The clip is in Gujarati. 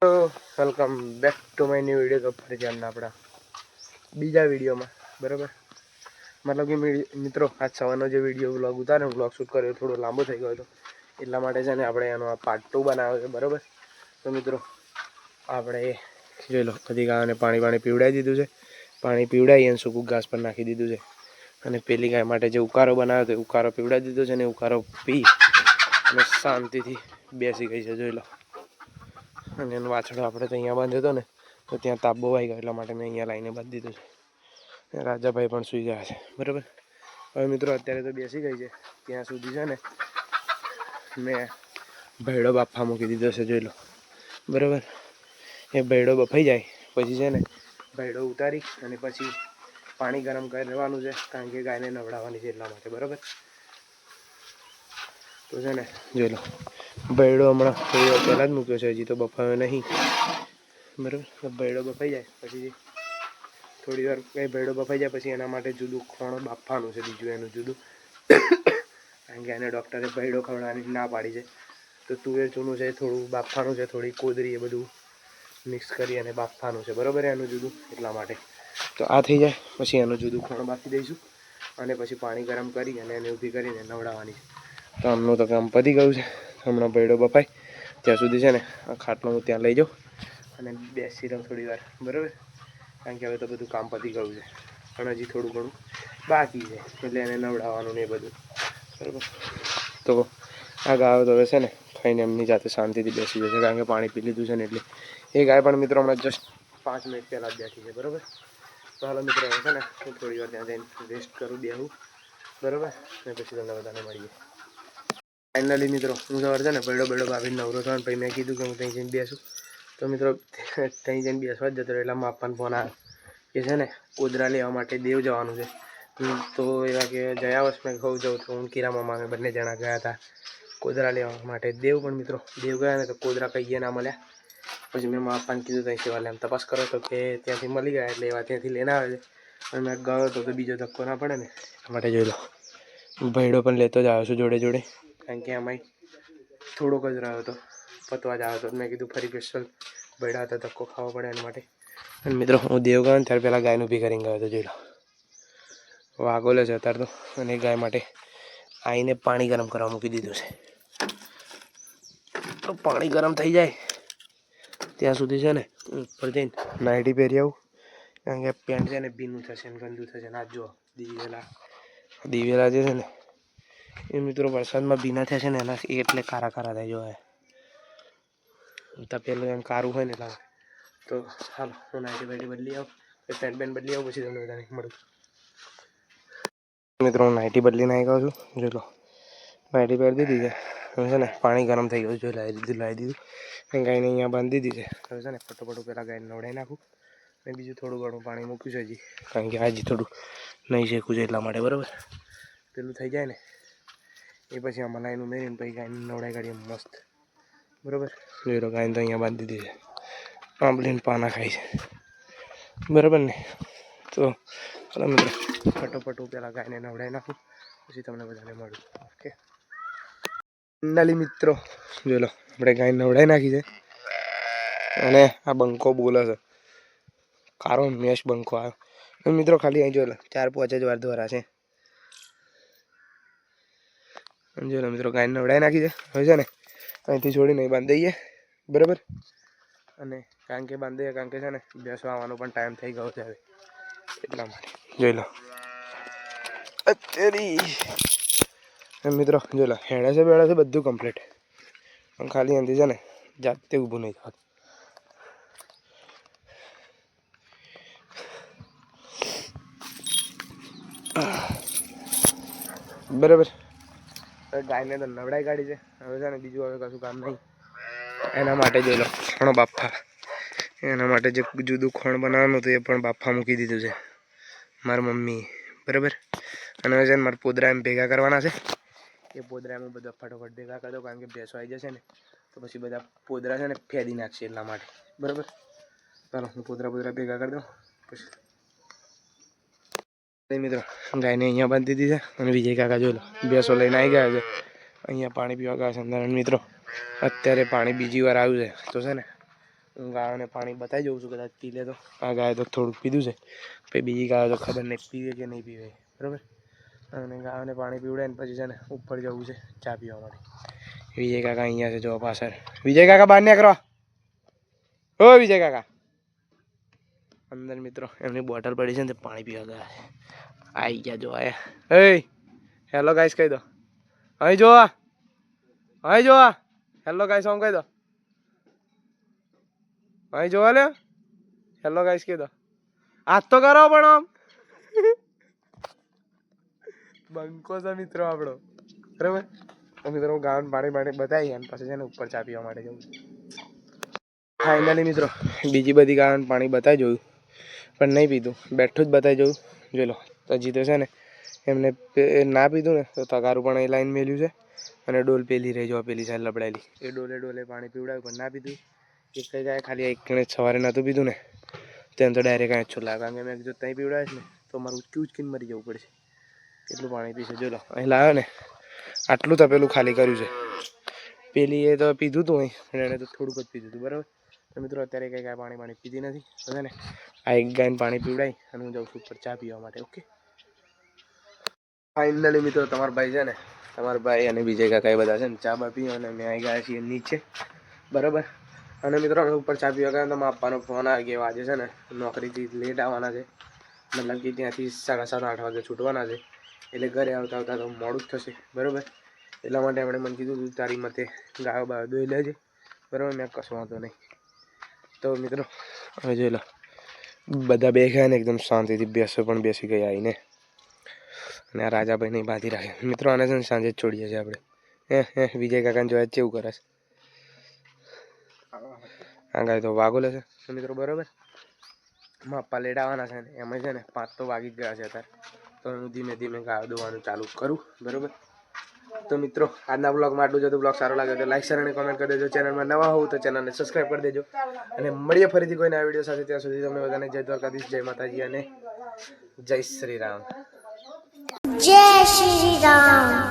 Welcome back to my new video. તો ફરી ધ્યાન આપણા બીજા વિડીયોમાં બરાબર, મતલબ કે મિત્રો આજ સવારનો જે વિડીયો વ્લોગ ઉતાર્યો, વ્લોગ શૂટ કર્યો, થોડો લાંબો થઈ ગયો હતો, એટલા માટે છે ને આપણે એનો આ પાર્ટ 2 બનાવ્યો છે બરાબર. તો મિત્રો આપણે જોઈ લો, બધી ગાયોને પાણી પીવડાવી દીધું છે. પાણી પીવડાવી અને સૂકું ઘાસ પર નાખી દીધું છે. અને પેલી ગાય માટે જે ઉકાળો બનાવ્યો હતો, ઉકાળો પીવડાવી દીધો છે. અને ઉકાળો પી અને શાંતિથી બેસી ગઈ છે, જોઈ લો. અને એનો વાછડો આપણે તો અહીંયા બાંધ્યો હતો ને, તો ત્યાં તાપ બહુ આવી ગયો, એટલા માટે મેં અહીંયા લાઈને બાંધી દીધું છે. રાજાભાઈ પણ સૂઈ ગયા છે બરાબર. હવે મિત્રો અત્યારે તો બેસી ગઈ છે, ત્યાં સુધી છે ને મેં ભેડો બાફા મૂકી દીધો છે, જોઈ લો બરાબર. એ ભેડો બફાઈ જાય પછી છે ને ભેડો ઉતારી અને પછી પાણી ગરમ કરવાનું છે, કારણ કે ગાયને નવડાવવાની છે એટલા માટે બરાબર. તો છે ને જોઈ લો, ભેડો હમણાં થોડી વાર પહેલાં જ મૂક્યો છે, હજી તો બફાયો નહીં બરાબર. ભેડો બફાઈ જાય પછી થોડી વાર ભેડો બફાઈ જાય પછી એના માટે જુદું ખોણ બાફવાનું છે, બીજું એનું જુદું. કારણ કે એને ડૉક્ટરે ભેડો ખવડાવવાની ના પાડી છે. તો તુવેર ચૂનું છે, થોડું બાફવાનું છે, થોડી કોદરી, એ બધું મિક્સ કરી અને બાફવાનું છે બરાબર, એનું જુદું. એટલા માટે તો આ થઈ જાય પછી એનું જુદું ખોણ બાફી દઈશું, અને પછી પાણી ગરમ કરી અને એને ઊભી કરીને નવડાવવાની છે. તો આમનું તો કામ પતી ગયું છે. હમણાં ભેડો બફાય ત્યાં સુધી છે ને આ ખાટલો હું ત્યાં લઈ જાઉં અને બેસી રહું થોડી વાર બરાબર. કારણ કે હવે તો બધું કામ પતી ગયું છે, પણ હજી થોડું ઘણું બાકી છે, એટલે એને નવડાવવાનું ને એ બધું બરાબર. તો આ ગાયો તો હવે છે ને ખાઈને એમની જાતે શાંતિથી બેસી જશે, કારણ કે પાણી પી લીધું છે ને. એટલે એ ગાય પણ મિત્રો હમણાં જસ્ટ 5 મિનિટ પહેલાં જ બેઠી છે બરાબર. તો હાલો મિત્રો હવે છે ને હું થોડી વાર ત્યાં જઈને રેસ્ટ કરું, બેહું બરાબર. અને પછી તમને બધાને મળીએ. ફાઇનલી મિત્રો હું સવાર છે ને ભેડો બાફીને નવરો થયો, પછી મેં કીધું કે હું ત્યાં જઈને બેસું. તો મિત્રો ત્યાં જઈને બેસવા જ જતો રહ્યો, એટલે માપાનો ફોન આવ્યો કે છે ને કોદરા લેવા માટે દેવ જવાનું છે. તો એવા કે જયા વર્ષ મેં કહું જાઉં, તો હું કીરા મામા અમે બંને જણા ગયા હતા કોદરા લેવા માટે. દેવ પણ મિત્રો દેવ ગયા ને તો કોદરા કહીએ ના મળ્યા. પછી મેં માપાને કીધું ત્યાં સેવા એમ તપાસ કરો, તો કે ત્યાંથી મળી ગયા, એટલે એવા ત્યાંથી લઈને આવે છે. અને મેં ગયો હતો તો બીજો ધક્કો ના પડે ને એટલા માટે જોઈ લો, ભેડો પણ લેતો જ આવ્યો છું જોડે જોડે, કારણ કે એમાંય થોડોક જ રહ્યો હતો, પતવા જ આવ્યો હતો. મેં કીધું ફરી સ્પેશિયલ ભેડા હતા, ધક્કો ખાવો પડે એના માટે. અને મિત્રો હું દેવ ગયો ને ત્યારે પહેલાં ગાયનું ઊભી કરીને ગયો હતો, જોઈ લો. વાગોલે છે અત્યારે તો, અને ગાય માટે આવીને પાણી ગરમ કરવા મૂકી દીધું છે. તો પાણી ગરમ થઈ જાય ત્યાં સુધી છે ને ઉપર જઈને નાઇટી પહેરી આવું, કારણ કે પેન્ટ છે ને ભીનું થશે ને ગંદુ થશે. ને આ જો દિવેલા જે છે ને એ મિત્રો વરસાદમાં ભીના થયા છે ને એના એટલે કારા થાય જો. તપેલું એમ કારું હોય ને એટલા તો હાલો હું નાઇટી બદલી આવું, પેન્ટ બદલી આવું, પછી તમને બધાને મળું. મિત્રો હું નાઇટી બદલીને આવી ગયો છું, જોઈ લો. નાઇટી પહેરી દીધી છે, હવે છે ને પાણી ગરમ થઈ ગયું, જો લાવી દીધું. ગાયને અહીંયા બાંધી દીધી છે. હવે છે ને ફટોફટ પહેલાં ગાયને નવડાવી નાખું, અને બીજું થોડું ઘણું પાણી મૂક્યું છે હજી, કારણ કે હજી થોડું નહીં શેકું છે એટલા માટે બરાબર. પેલું થઈ જાય ને એ પછી આમાં લાઈન ઉમેરીને પછી ગાયને નવડાવી કાઢીએ મસ્ત બરાબર. જોઈ લો ગાયને તો અહીંયા બાંધી દીધી છે, આંબલીને પાના ખાય છે બરાબર ને. તો ચાલો મિત્રો ફટોફટ પહેલાં ગાયને નવડાવી નાખું, પછી તમને બધાને મળું. ઓકે નાલી મિત્રો જોઈ લો, આપણે ગાયને નવડાવી નાખી છે. અને આ બંકો બોલે છે, કારો મેશ બંકો આવ્યો મિત્રો. ખાલી અહીં જોઈ લો 4-5 જ વાર દ્વારા છે. જોઈ લો મિત્રો ગાયને નવડાવી નાખી છે. હવે છે ને અહીંથી છોડીને અહીં બાંધી દઈએ બરાબર. અને કારણ કે છે ને બેસવા આવવાનો પણ ટાઈમ થઈ ગયો છે હવે, એટલા માટે જોઈ લો. અત્યારે મિત્રો જોઈ લો હેડે છે બધું કમ્પ્લીટ, પણ ખાલી અહીંથી છે ને જાતે ઊભું નહીં થતું બરાબર. ગાયને તો નવડાઈ કાઢી છે. હવે છે ને બીજું હવે કશું કામ નહીં. એના માટે જોઈ લો ખોણો બાફા, એના માટે જે જુદું ખોણ બનાવવાનું હતું એ પણ બાફા મૂકી દીધું છે મારી મમ્મી બરાબર. અને હવે છે ને મારે પોદરા એમ ભેગા કરવાના છે. એ પોદરા એમ બધા ફટોફટ ભેગા કરી દો, કારણ કે બેસો આવી જશે ને તો પછી બધા પોદરા છે ને ફેદી નાખશે એટલા માટે બરાબર. ચાલો હું પોદરા ભેગા કરી દઉં પછી. મિત્રો ગાયને અહીંયા બાંધી દીધી છે, અને વિજય કાકા જોઈ લો બેસો લઈને આવી ગયા છે. અહીંયા પાણી પીવા ગયા છે અંદર. મિત્રો અત્યારે પાણી બીજી વાર આવ્યું છે, તો છે ને હું ગાયોને પાણી બતાવી જઉં છું, કદાચ પી લે તો. આ ગાય તો થોડુંક પીધું છે, પછી બીજી ગાયો તો ખબર નહીં પીવે કે નહીં પીવે, બરાબર. અને ગાયોને પાણી પીવડાય ને પછી છે ને ઉપર જવું છે ચા પીવા માટે. વિજય કાકા અહીંયા છે જો પાછળ. વિજય કાકા બહાર નીકળો. ઓ વિજય કાકા અંદર મિત્રો એમની બોટલ પડી છે ને તે પાણી પીવા ગયા છે. આવી ગયા જો આયા. એ હેલો ગાઈસ કહી દો. અહીં જોવા, અહીં જોવા. હેલો ગાઈસ આમ કહી દો. અહીં જોવા લે. હેલો ગાઈસ કહી દો. આજ તો કરો પણ આમ બંકો છે મિત્રો આપણો, બરાબર. તો મિત્રો હું ગાવાનું પાણી બતાવી અને પછી છે ને ઉપર ચા પીવા માટે જવું. ફાઇનલી મિત્રો બીજી બધી ગાવાનું પાણી બતાવી જોયું પણ નહીં પીધું, બેઠું જ બતાવી જોયું. જોઈ લો તો હજી તો છે ને એમને ના પીધું ને તો તગારું પણ એ લાઈન મેલ્યું છે અને ડોલ પેલી રહી જો પેલી સાઈડ લબડાયેલી એ ડોલે પાણી પીવડાવ્યું પણ ના પીધું. એક કઈ ગાય ખાલી એક સવારે નહોતું પીધું ને તેમ તો ડાયરેક્ટ અહીં છો લાગે, કારણ કે મેં જો ત્યાં પીવડાવીશ ને તો મારું ઉચકીને મરી જવું પડશે, એટલું પાણી પીશે. જો લો અહીં લાવ્યો ને આટલું તપેલું ખાલી કર્યું છે. પેલી એ તો પીધું હતું અહીં અને એને તો થોડુંક જ પીધું હતું, બરાબર. તો મિત્રો અત્યારે કંઈ ગાય પાણી પીધી નથી, તો ને આ એક ગાયને પાણી પીવડાવી અને હું જાઉં છું ઉપર ચા પીવા માટે. ઓકે ફાઇનલી મિત્રો તમારા ભાઈ છે ને, તમારા ભાઈ અને વિજય કાકા એ બધા છે ને ચા બા પી અને અમે આવી ગયા છીએ નીચે, બરાબર. અને મિત્રો અમે ઉપર ચા પીવા ગયા તો મારા પપ્પાનો ફોન આવી ગયો. આજે છે ને નોકરીથી લેટ આવવાના છે, મતલબ કે ત્યાંથી 7:30-8 વાગે છૂટવાના છે, એટલે ઘરે આવતા તો મોડું જ થશે, બરાબર. એટલા માટે એમણે મને કીધું તું તારી મતે ગાયો બાયો દોઈ લેજે, બરાબર. મેં કશું વાંધો નહીં. તો મિત્રો હવે જોઈ લો બધા બેઠા ને એકદમ શાંતિથી બેસો પણ બેસી ગયા આવીને, અને આ રાજાભાઈને બાંધી રાખે. મિત્રો આને છે ને સાંજે જ છોડીએ છીએ આપણે. વિજય કાકાને જોયા કેવું કરે છે. આ ગાય તો વાગો લેશે મિત્રો, બરાબર. મારા પપ્પા લેટ આવવાના છે ને એમાં છે ને 5 તો વાગી જ ગયા છે અત્યારે, તો હું ધીમે ધીમે ગાયો દોવાનું ચાલુ કરું, બરાબર. તો મિત્રો આજના બ્લોગમાં આટલું જ હતું. બ્લોગ સારો લાગે તો લાઈક શેર અને કોમેન્ટ કરી દેજો. ચેનલમાં નવા હોવ તો ચેનલને સબસ્ક્રાઈબ કરી દેજો અને મળીએ ફરીથી કોઈ નવા વિડીયો સાથે. ત્યાં સુધી તમને બધાને જય દ્વારકાધીશ, જય માતાજી અને જય શ્રી રામ. જય શ્રી રામ.